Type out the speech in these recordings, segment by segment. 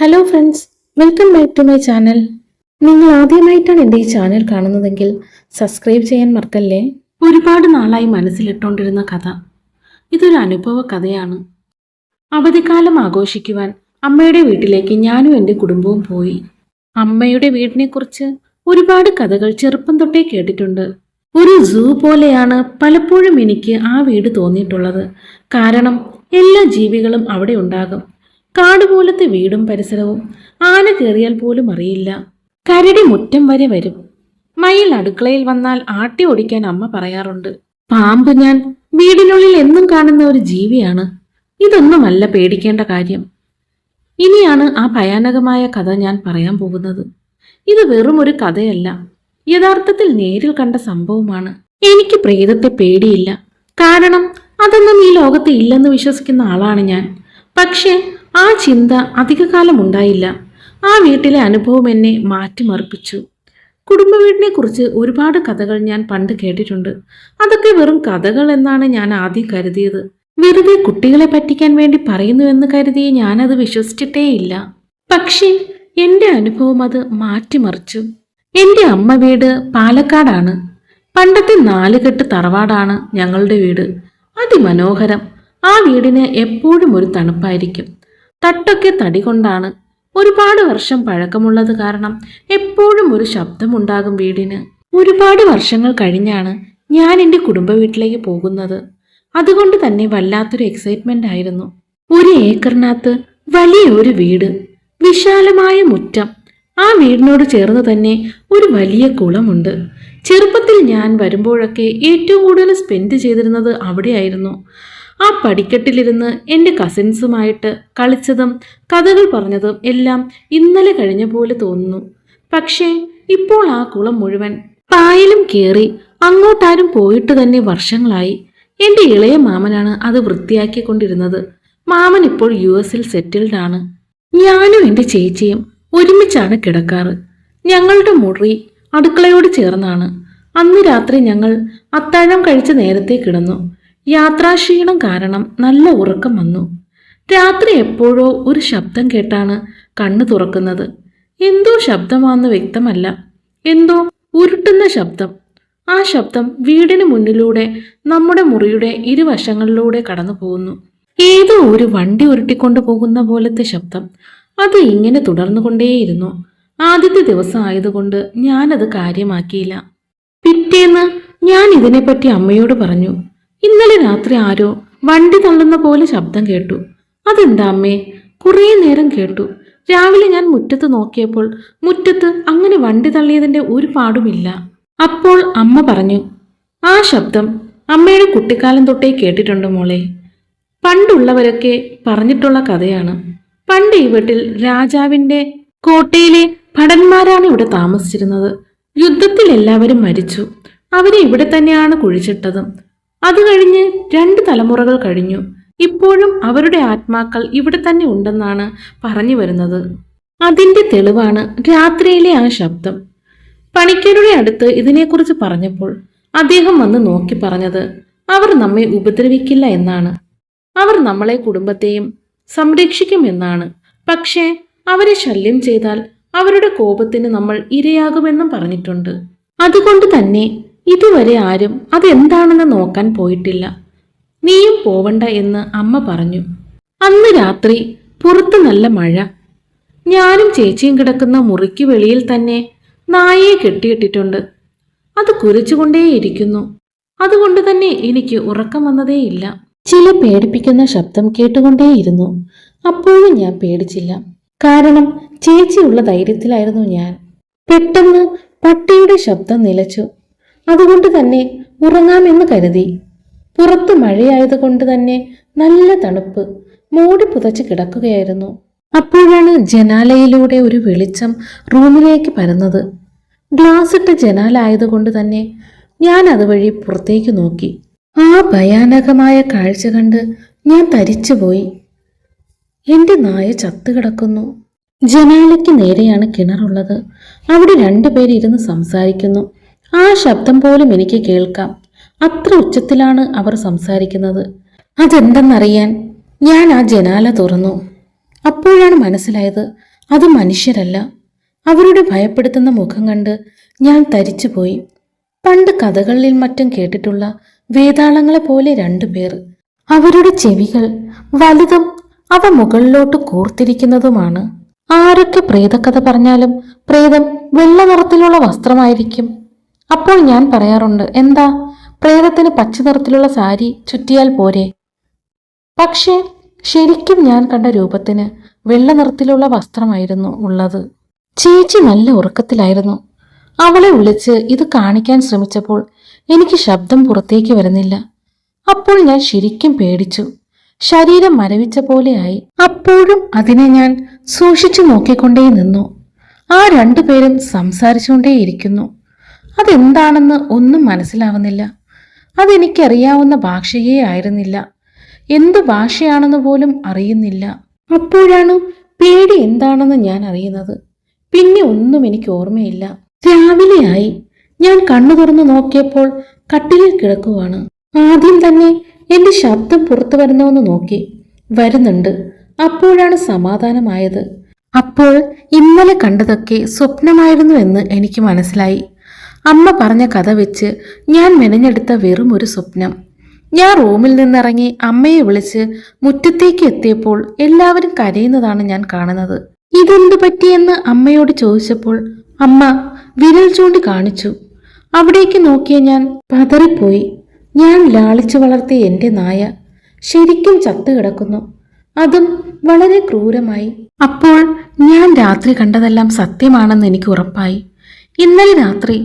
Hello friends, welcome back to my channel. നിങ്ങൾ ആദ്യമായിട്ടാണ് എൻ്റെ ഈ ചാനൽ കാണുന്നതെങ്കിൽ സബ്സ്ക്രൈബ് ചെയ്യാൻ മറക്കല്ലേ. ഒരുപാട് നാളായി മനസ്സിലിട്ടുകൊണ്ടിരുന്ന കഥ. ഇതൊരു അനുഭവ കഥയാണ്. അവധിക്കാലം ആഘോഷിക്കുവാൻ അമ്മയുടെ വീട്ടിലേക്ക് ഞാനും എൻ്റെ കുടുംബവും പോയി. അമ്മയുടെ വീടിനെക്കുറിച്ച് ഒരുപാട് കഥകൾ ചെറുപ്പം തൊട്ടേ കേട്ടിട്ടുണ്ട്. ഒരു സൂ പോലെയാണ് പലപ്പോഴും എനിക്ക് ആ വീട് തോന്നിയിട്ടുള്ളത്. കാരണം എല്ലാ ജീവികളും അവിടെ ഉണ്ടാകും. കാടുപോലത്തെ വീടും പരിസരവും. ആന കയറിയാൽ പോലും അറിയില്ല. കരടി മുറ്റം വരെ വരും. മയിൽ അടുക്കളയിൽ വന്നാൽ ആട്ടി ഓടിക്കാൻ അമ്മ പറയാറുണ്ട്. പാമ്പ് ഞാൻ വീടിനുള്ളിൽ എന്നും കാണുന്ന ഒരു ജീവിയാണ്. ഇതൊന്നുമല്ല പേടിക്കേണ്ട കാര്യം. ഇനിയാണ് ആ ഭയാനകമായ കഥ ഞാൻ പറയാൻ പോകുന്നത്. ഇത് വെറും ഒരു കഥയല്ല, യഥാർത്ഥത്തിൽ നേരിൽ കണ്ട സംഭവമാണ്. എനിക്ക് പ്രേതത്തെ പേടിയില്ല, കാരണം അതൊന്നും ഈ ലോകത്ത് ഇല്ലെന്ന് വിശ്വസിക്കുന്ന ആളാണ് ഞാൻ. പക്ഷേ ആ ചിന്ത അധികകാലം ഉണ്ടായില്ല. ആ വീട്ടിലെ അനുഭവം എന്നെ മാറ്റിമറിപ്പിച്ചു. കുടുംബ വീടിനെ കുറിച്ച് ഒരുപാട് കഥകൾ ഞാൻ പണ്ട് കേട്ടിട്ടുണ്ട്. അതൊക്കെ വെറും കഥകൾ എന്നാണ് ഞാൻ ആദ്യം കരുതിയത്. വെറുതെ കുട്ടികളെ പറ്റിക്കാൻ വേണ്ടി പറയുന്നുവെന്ന് കരുതി ഞാനത് വിശ്വസിച്ചിട്ടേയില്ല. പക്ഷേ എൻ്റെ അനുഭവം അത് മാറ്റിമറിച്ചു. എൻ്റെ അമ്മ വീട് പാലക്കാടാണ്. പണ്ടത്തെ 4 കെട്ട് തറവാടാണ് ഞങ്ങളുടെ വീട്. അതിമനോഹരം. ആ വീടിന് എപ്പോഴും ഒരു തണുപ്പായിരിക്കും. തട്ടൊക്കെ തടി കൊണ്ടാണ്. ഒരുപാട് വർഷം പഴക്കമുള്ളത് കാരണം എപ്പോഴും ഒരു ശബ്ദമുണ്ടാകും വീടിന്. ഒരുപാട് വർഷങ്ങൾ കഴിഞ്ഞാണ് ഞാൻ എൻ്റെ കുടുംബ വീട്ടിലേക്ക് പോകുന്നത്. അതുകൊണ്ട് തന്നെ വല്ലാത്തൊരു എക്സൈറ്റ്മെന്റ് ആയിരുന്നു. 1 ഏക്കറിനകത്ത് വലിയൊരു വീട്, വിശാലമായ മുറ്റം. ആ വീടിനോട് ചേർന്ന് തന്നെ ഒരു വലിയ കുളമുണ്ട്. ചെറുപ്പത്തിൽ ഞാൻ വരുമ്പോഴൊക്കെ ഏറ്റവും കൂടുതൽ സ്പെൻഡ് ചെയ്തിരുന്നത് അവിടെയായിരുന്നു. ആ പടിക്കെട്ടിലിരുന്ന് എൻ്റെ കസിൻസുമായിട്ട് കളിച്ചതും കഥകൾ പറഞ്ഞതും എല്ലാം ഇന്നലെ കഴിഞ്ഞ പോലെ തോന്നുന്നു. പക്ഷേ ഇപ്പോൾ ആ കുളം മുഴുവൻ പായലും കയറി അങ്ങോട്ടാരും പോയിട്ട് തന്നെ വർഷങ്ങളായി. എൻ്റെ ഇളയ മാമനാണ് അത് വൃത്തിയാക്കിക്കൊണ്ടിരുന്നത്. മാമൻ ഇപ്പോൾ US സെറ്റിൽഡ് ആണ്. ഞാനും എൻ്റെ ചേച്ചിയും ഒരുമിച്ചാണ് കിടക്കാറ്. ഞങ്ങളുടെ മുറി അടുക്കളയോട് ചേർന്നാണ്. അന്ന് രാത്രി ഞങ്ങൾ അത്താഴം കഴിച്ച് നേരത്തെ കിടന്നു. യാത്രാക്ഷീണം കാരണം നല്ല ഉറക്കം വന്നു. രാത്രി എപ്പോഴോ ഒരു ശബ്ദം കേട്ടാണ് കണ്ണു തുറക്കുന്നത്. എന്തോ ശബ്ദമാണെന്ന് വ്യക്തമല്ല, എന്തോ ഉരുട്ടുന്ന ശബ്ദം. ആ ശബ്ദം വീടിന് മുന്നിലൂടെ നമ്മുടെ മുറിയുടെ ഇരുവശങ്ങളിലൂടെ കടന്നു പോകുന്നു. ഏതോ ഒരു വണ്ടി ഉരുട്ടിക്കൊണ്ടു പോകുന്ന പോലത്തെ ശബ്ദം. അത് ഇങ്ങനെ തുടർന്നുകൊണ്ടേയിരുന്നു. ആദ്യത്തെ ദിവസം ആയതുകൊണ്ട് ഞാനത് കാര്യമാക്കിയില്ല. പിറ്റേന്ന് ഞാൻ ഇതിനെപ്പറ്റി അമ്മയോട് പറഞ്ഞു. ഇന്നലെ രാത്രി ആരോ വണ്ടി തള്ളുന്ന പോലെ ശബ്ദം കേട്ടു. അതെന്താ അമ്മേ? കുറേ നേരം കേട്ടു. രാവിലെ ഞാൻ മുറ്റത്ത് നോക്കിയപ്പോൾ മുറ്റത്ത് അങ്ങനെ വണ്ടി തള്ളിയതിന്റെ ഒരു പാടുമില്ല. അപ്പോൾ അമ്മ പറഞ്ഞു, ആ ശബ്ദം അമ്മയുടെ കുട്ടിക്കാലം തൊട്ടേ കേട്ടിട്ടുണ്ട് മോളെ. പണ്ടുള്ളവരൊക്കെ പറഞ്ഞിട്ടുള്ള കഥയാണ്. പണ്ട് ഈ വീട്ടിൽ രാജാവിന്റെ കോട്ടയിലെ ഭടന്മാരാണ് ഇവിടെ താമസിച്ചിരുന്നത്. യുദ്ധത്തിൽ എല്ലാവരും മരിച്ചു. അവരെ ഇവിടെ തന്നെയാണ് കുഴിച്ചിട്ടതും. അത് കഴിഞ്ഞ് 2 തലമുറകൾ കഴിഞ്ഞു. ഇപ്പോഴും അവരുടെ ആത്മാക്കൾ ഇവിടെ തന്നെ ഉണ്ടെന്നാണ് പറഞ്ഞു വരുന്നത്. അതിന്റെ തെളിവാണ് രാത്രിയിലെ ആ ശബ്ദം. പണിക്കരുടെ അടുത്ത് ഇതിനെക്കുറിച്ച് പറഞ്ഞപ്പോൾ അദ്ദേഹം വന്ന് നോക്കി പറഞ്ഞത് അവർ നമ്മെ ഉപദ്രവിക്കില്ല എന്നാണ്. അവർ നമ്മളെ കുടുംബത്തെയും സംരക്ഷിക്കുമെന്നാണ്. പക്ഷേ അവരെ ശല്യം ചെയ്താൽ അവരുടെ കോപത്തിന് നമ്മൾ ഇരയാകുമെന്നും പറഞ്ഞിട്ടുണ്ട്. അതുകൊണ്ട് തന്നെ ഇതുവരെ ആരും അതെന്താണെന്ന് നോക്കാൻ പോയിട്ടില്ല. നീയും പോവണ്ട എന്ന് അമ്മ പറഞ്ഞു. അന്ന് രാത്രി പുറത്ത് നല്ല മഴ. ഞാനും ചേച്ചിയും കിടക്കുന്ന മുറിക്ക് വെളിയിൽ തന്നെ നായയെ കെട്ടിയിട്ടിട്ടുണ്ട്. അത് കുരച്ചുകൊണ്ടേയിരിക്കുന്നു. അതുകൊണ്ട് തന്നെ എനിക്ക് ഉറക്കം വന്നതേയില്ല. ചില പേടിപ്പിക്കുന്ന ശബ്ദം കേട്ടുകൊണ്ടേയിരുന്നു. അപ്പോഴും ഞാൻ പേടിച്ചില്ല, കാരണം ചേച്ചിയുള്ള ധൈര്യത്തിലായിരുന്നു ഞാൻ. പെട്ടെന്ന് പട്ടിയുടെ ശബ്ദം നിലച്ചു. അതുകൊണ്ട് തന്നെ ഉറങ്ങാമെന്ന് കരുതി. പുറത്ത് മഴയായതുകൊണ്ട് തന്നെ നല്ല തണുപ്പ് മൂടി പുതച്ച് കിടക്കുകയായിരുന്നു. അപ്പോഴാണ് ജനാലയിലൂടെ ഒരു വെളിച്ചം റൂമിലേക്ക് പരന്നത്. ഗ്ലാസ് ഇട്ട ജനാല ആയതുകൊണ്ട് തന്നെ ഞാൻ അതുവഴി പുറത്തേക്ക് നോക്കി. ആ ഭയാനകമായ കാഴ്ച കണ്ട് ഞാൻ തരിച്ചുപോയി. എൻ്റെ നായ ചത്തുകിടക്കുന്നു. ജനാലയ്ക്ക് നേരെയാണ് കിണറുള്ളത്. അവിടെ 2 പേര് ഇരുന്ന് സംസാരിക്കുന്നു. ആ ശബ്ദം പോലും എനിക്ക് കേൾക്കാം. അത്ര ഉച്ചത്തിലാണ് അവർ സംസാരിക്കുന്നത്. അതെന്തെന്നറിയാൻ ഞാൻ ആ ജനാല തുറന്നു. അപ്പോഴാണ് മനസ്സിലായത് അത് മനുഷ്യരല്ല. അവരുടെ ഭയപ്പെടുത്തുന്ന മുഖം കണ്ട് ഞാൻ തരിച്ചുപോയി. പണ്ട് കഥകളിൽ മറ്റും കേട്ടിട്ടുള്ള വേതാളങ്ങളെ പോലെ രണ്ടുപേർ. അവരുടെ ചെവികൾ വലുതും അവ മുകളിലോട്ട് കൂർത്തിരിക്കുന്നതുമാണ്. ആരൊക്കെ പ്രേതകഥ പറഞ്ഞാലും പ്രേതം വെള്ള നിറത്തിലുള്ള വസ്ത്രമായിരിക്കും. അപ്പോൾ ഞാൻ പറയാറുണ്ട്, എന്താ പ്രേതത്തിന് പച്ച നിറത്തിലുള്ള സാരി ചുറ്റിയാൽ പോരെ? പക്ഷേ ശരിക്കും ഞാൻ കണ്ട രൂപത്തിന് വെള്ള നിറത്തിലുള്ള വസ്ത്രമായിരുന്നു ഉള്ളത്. ചേച്ചി നല്ല ഉറക്കത്തിലായിരുന്നു. അവളെ വിളിച്ച് ഇത് കാണിക്കാൻ ശ്രമിച്ചപ്പോൾ എനിക്ക് ശബ്ദം പുറത്തേക്ക് വരുന്നില്ല. അപ്പോൾ ഞാൻ ശരിക്കും പേടിച്ചു. ശരീരം മരവിച്ച പോലെയായി. അപ്പോഴും അതിനെ ഞാൻ സൂക്ഷിച്ചു നോക്കിക്കൊണ്ടേ നിന്നു. ആ രണ്ടുപേരും സംസാരിച്ചുകൊണ്ടേയിരിക്കുന്നു. അതെന്താണെന്ന് ഒന്നും മനസ്സിലാവുന്നില്ല. അതെനിക്കറിയാവുന്ന ഭാഷയേ ആയിരുന്നില്ല. എന്തു ഭാഷയാണെന്ന് പോലും അറിയുന്നില്ല. അപ്പോഴാണ് പേടി എന്താണെന്ന് ഞാൻ അറിയുന്നത്. പിന്നെ ഒന്നും എനിക്ക് ഓർമ്മയില്ല. രാവിലെയായി. ഞാൻ കണ്ണു തുറന്നു നോക്കിയപ്പോൾ കട്ടിലിൽ കിടക്കുവാണ്. ആദ്യം തന്നെ എന്റെ ശബ്ദം പുറത്തു വരുന്നോന്ന് നോക്കി. വരുന്നുണ്ട്. അപ്പോഴാണ് സമാധാനമായത്. അപ്പോൾ ഇന്നലെ കണ്ടതൊക്കെ സ്വപ്നമായിരുന്നു എന്ന് എനിക്ക് മനസ്സിലായി. അമ്മ പറഞ്ഞ കഥ വെച്ച് ഞാൻ മെനഞ്ഞെടുത്ത വെറും ഒരു സ്വപ്നം. ഞാൻ റൂമിൽ നിന്നിറങ്ങി അമ്മയെ വിളിച്ച് മുറ്റത്തേക്ക് എത്തിയപ്പോൾ എല്ലാവരും കരയുന്നതാണ് ഞാൻ കാണുന്നത്. ഇതെന്തു പറ്റിയെന്ന് അമ്മയോട് ചോദിച്ചപ്പോൾ അമ്മ വിരൽ ചൂണ്ടി കാണിച്ചു. അവിടേക്ക് നോക്കിയ ഞാൻ പതറിപ്പോയി. ഞാൻ ലാളിച്ചു വളർത്തിയ എൻ്റെ നായ ശരിക്കും ചത്തുകിടക്കുന്നു. അതും വളരെ ക്രൂരമായി. അപ്പോൾ ഞാൻ രാത്രി കണ്ടതെല്ലാം സത്യമാണെന്ന് എനിക്ക് ഉറപ്പായി. ഇന്നലെ രാത്രി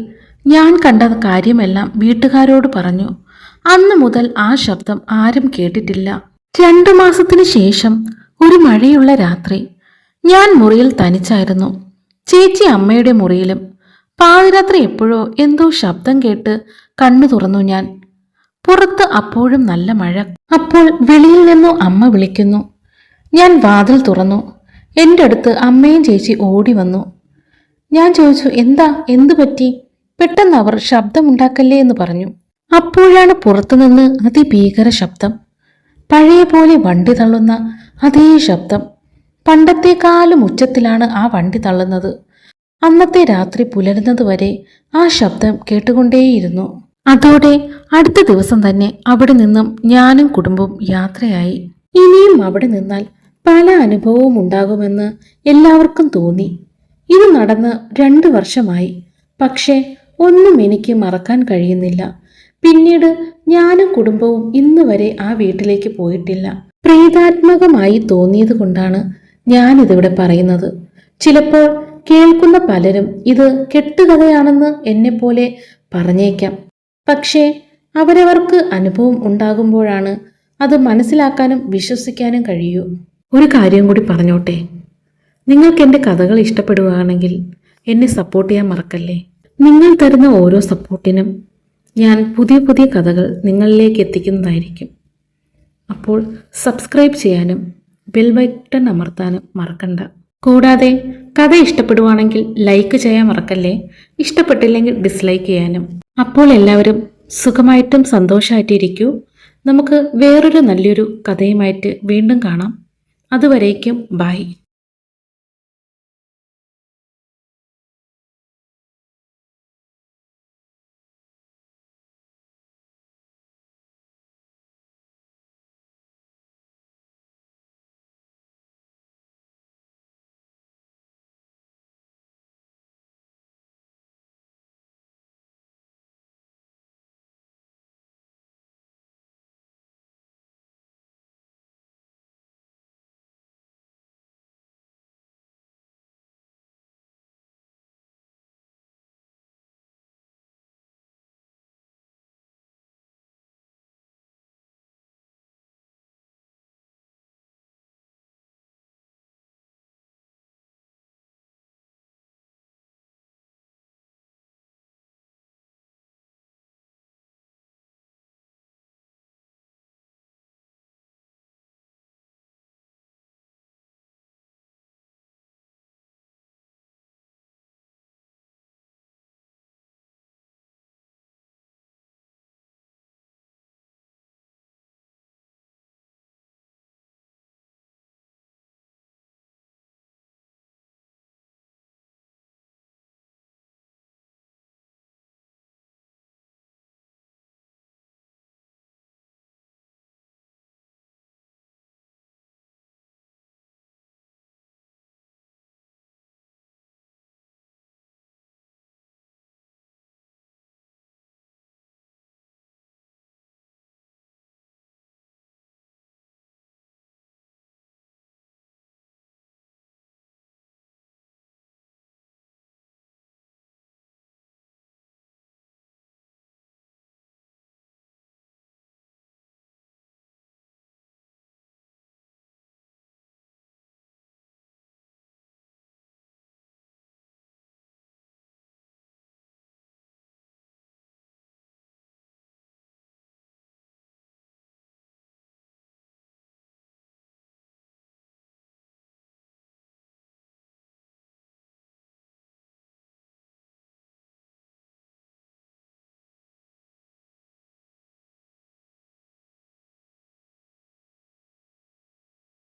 ഞാൻ കണ്ട കാര്യമെല്ലാം വീട്ടുകാരോട് പറഞ്ഞു. അന്നു മുതൽ ആ ശബ്ദം ആരും കേട്ടിട്ടില്ല. 2 മാസത്തിന് ശേഷം ഒരു മഴയുള്ള രാത്രി ഞാൻ മുറിയിൽ തനിച്ചായിരുന്നു. ചേച്ചി അമ്മയുടെ മുറിയിലും. പാതിരാത്രി എപ്പോഴോ എന്തോ ശബ്ദം കേട്ട് കണ്ണു തുറന്നു ഞാൻ. പുറത്ത് അപ്പോഴും നല്ല മഴ. അപ്പോൾ വെളിയിൽ നിന്നു അമ്മ വിളിക്കുന്നു. ഞാൻ വാതിൽ തുറന്നു. എൻ്റെ അടുത്ത് അമ്മയും ചേച്ചി ഓടി വന്നു. ഞാൻ ചോദിച്ചു, എന്തു പറ്റി? പെട്ടെന്ന് അവർ ശബ്ദമുണ്ടാക്കല്ലേ എന്ന് പറഞ്ഞു. അപ്പോഴാണ് പുറത്തുനിന്ന് അതിഭീകര ശബ്ദം. പഴയ പോലെ വണ്ടി തള്ളുന്ന അതേ ശബ്ദം. പണ്ടത്തെക്കാളും ഉച്ചത്തിലാണ് ആ വണ്ടി തള്ളുന്നത്. അന്നത്തെ രാത്രി പുലരുന്നതുവരെ ആ ശബ്ദം കേട്ടുകൊണ്ടേയിരുന്നു. അതോടെ അടുത്ത ദിവസം തന്നെ അവിടെ നിന്നും ഞാനും കുടുംബവും യാത്രയായി. ഇനിയും അവിടെ നിന്നാൽ പല അനുഭവവും ഉണ്ടാകുമെന്ന് എല്ലാവർക്കും തോന്നി. ഇത് നടന്ന് 2 വർഷമായി. പക്ഷേ ഒന്നും എനിക്ക് മറക്കാൻ കഴിയുന്നില്ല. പിന്നീട് ഞാനും കുടുംബവും ഇന്ന് വരെ ആ വീട്ടിലേക്ക് പോയിട്ടില്ല. പ്രേതാത്മകമായി തോന്നിയത് കൊണ്ടാണ് ഞാനിതിവിടെ പറയുന്നത്. ചിലപ്പോൾ കേൾക്കുന്ന പലരും ഇത് കെട്ടുകഥയാണെന്ന് എന്നെപ്പോലെ പറഞ്ഞേക്കാം. പക്ഷേ അവരവർക്ക് അനുഭവം ഉണ്ടാകുമ്പോഴാണ് അത് മനസ്സിലാക്കാനും വിശ്വസിക്കാനും കഴിയൂ. ഒരു കാര്യം കൂടി പറഞ്ഞോട്ടെ, നിങ്ങൾക്ക് എൻ്റെ കഥകൾ ഇഷ്ടപ്പെടുകയാണെങ്കിൽ എന്നെ സപ്പോർട്ട് ചെയ്യാൻ മറക്കല്ലേ. നിങ്ങൾ തരുന്ന ഓരോ സപ്പോർട്ടിനും ഞാൻ പുതിയ പുതിയ കഥകൾ നിങ്ങളിലേക്ക് എത്തിക്കുന്നതായിരിക്കും. അപ്പോൾ സബ്സ്ക്രൈബ് ചെയ്യാനും ബെൽ ബട്ടൺ അമർത്താനും മറക്കണ്ട. കൂടാതെ കഥ ഇഷ്ടപ്പെടുവാണെങ്കിൽ ലൈക്ക് ചെയ്യാൻ മറക്കല്ലേ. ഇഷ്ടപ്പെട്ടില്ലെങ്കിൽ ഡിസ്ലൈക്ക് ചെയ്യാനും. അപ്പോൾ എല്ലാവരും സുഖമായിട്ടും സന്തോഷമായിട്ടിരിക്കൂ. നമുക്ക് വേറൊരു നല്ലൊരു കഥയുമായിട്ട് വീണ്ടും കാണാം. അതുവരേക്കും ബൈ.